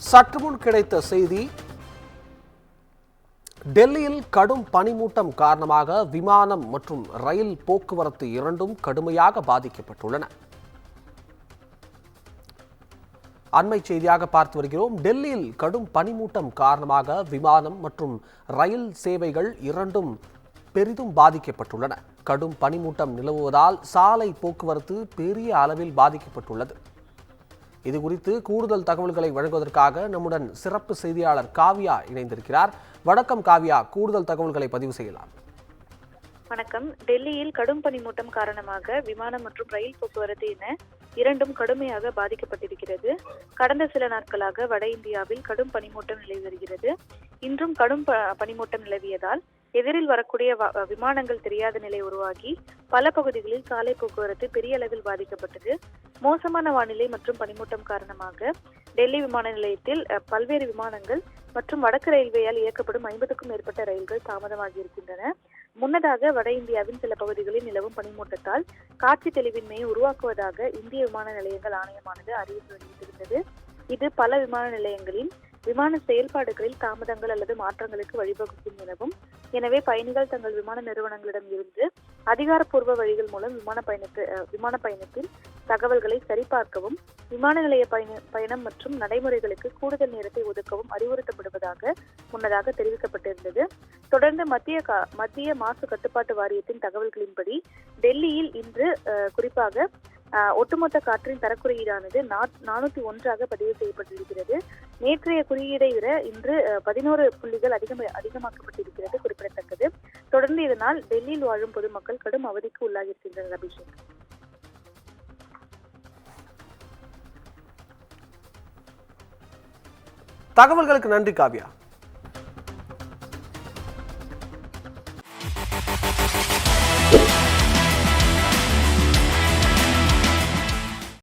சற்றுமுன் கிடைத்த செய்தி. டெல்லியில் கடும் பனிமூட்டம் காரணமாக விமானம் மற்றும் ரயில் போக்குவரத்து இரண்டும் கடுமையாக பாதிக்கப்பட்டுள்ளன. அண்மை செய்தியாக பார்த்து வருகிறோம். டெல்லியில் கடும் பனிமூட்டம் காரணமாக விமானம் மற்றும் ரயில் சேவைகள் இரண்டும் பெரிதும் பாதிக்கப்பட்டுள்ளன. கடும் பனிமூட்டம் நிலவுவதால் சாலை போக்குவரத்து பெரிய அளவில் பாதிக்கப்பட்டுள்ளது. இதுகுறித்து கூடுதல் தகவல்களை வழங்குவதற்காக நம்முடன் சிறப்பு செய்தியாளர் காவ்யா இணைந்திருக்கிறார். வணக்கம் காவ்யா, கூடுதல் தகவல்களை பதிவு செய்யலாம். வணக்கம். டெல்லியில் கடும் பனிமூட்டம் காரணமாக விமானம் மற்றும் ரயில் போக்குவரத்து என இரண்டும் கடுமையாக பாதிக்கப்பட்டிருக்கிறது. கடந்த சில நாட்களாக வட இந்தியாவில் கடும் பனிமூட்டம் நிலவி வருகிறது. இன்றும் கடும் பனிமூட்டம் நிலவியதால் எதிரில் வரக்கூடிய விமானங்கள் தெரியாத நிலை உருவாகி பல பகுதிகளில் சாலை போக்குவரத்து பெரிய அளவில் பாதிக்கப்பட்டது. மோசமான வானிலை மற்றும் பனிமூட்டம் காரணமாக டெல்லி விமான நிலையத்தில் பல்வேறு விமானங்கள் மற்றும் வடக்கு ரயில்வேயால் இயக்கப்படும் 50க்கும் மேற்பட்ட ரயில்கள் தாமதமாகி இருக்கின்றன. முன்னதாக வட இந்தியாவின் சில பகுதிகளில் நிலவும் பனிமூட்டத்தால் காட்சி தெளிவின்மையை உருவாக்குவதாக இந்திய விமான நிலையங்கள் ஆணையமானது அறிவிப்பு வெளியிட்டிருந்தது. இது பல விமான நிலையங்களின் விமான செயல்பாடுகளில் தாமதங்கள் அல்லது மாற்றங்களுக்கு வழிவகுக்கும் எனவும், எனவே பயணிகள் தங்கள் விமான நிறுவனங்களிடம் இருந்து அதிகாரப்பூர்வ வழிகள் மூலம் விமான பயணத்தில் தகவல்களை சரிபார்க்கவும், விமான நிலைய பயணம் மற்றும் நடைமுறைகளுக்கு கூடுதல் நேரத்தை ஒதுக்கவும் அறிவுறுத்தப்படுவதாக முன்னதாக தெரிவிக்கப்பட்டிருந்தது. தொடர்ந்து மத்திய மாசு கட்டுப்பாட்டு வாரியத்தின் தகவல்களின்படி டெல்லியில் இன்று குறிப்பாக ஒட்டுமொத்த காற்றின் தரக்குறியீடானது 401 பதிவு செய்யப்பட்டிருக்கிறது. நேற்றைய குறியீடை விட இன்று 11 புள்ளிகள் அதிகமாக்கப்பட்டிருக்கிறது குறிப்பிடத்தக்கது. தொடர்ந்து இதனால் டெல்லியில் வாழும் பொதுமக்கள் கடும் அவதிக்கு உள்ளாகியிருக்கின்றனர். அபிஷேக், தகவல்களுக்கு நன்றி காவ்யா.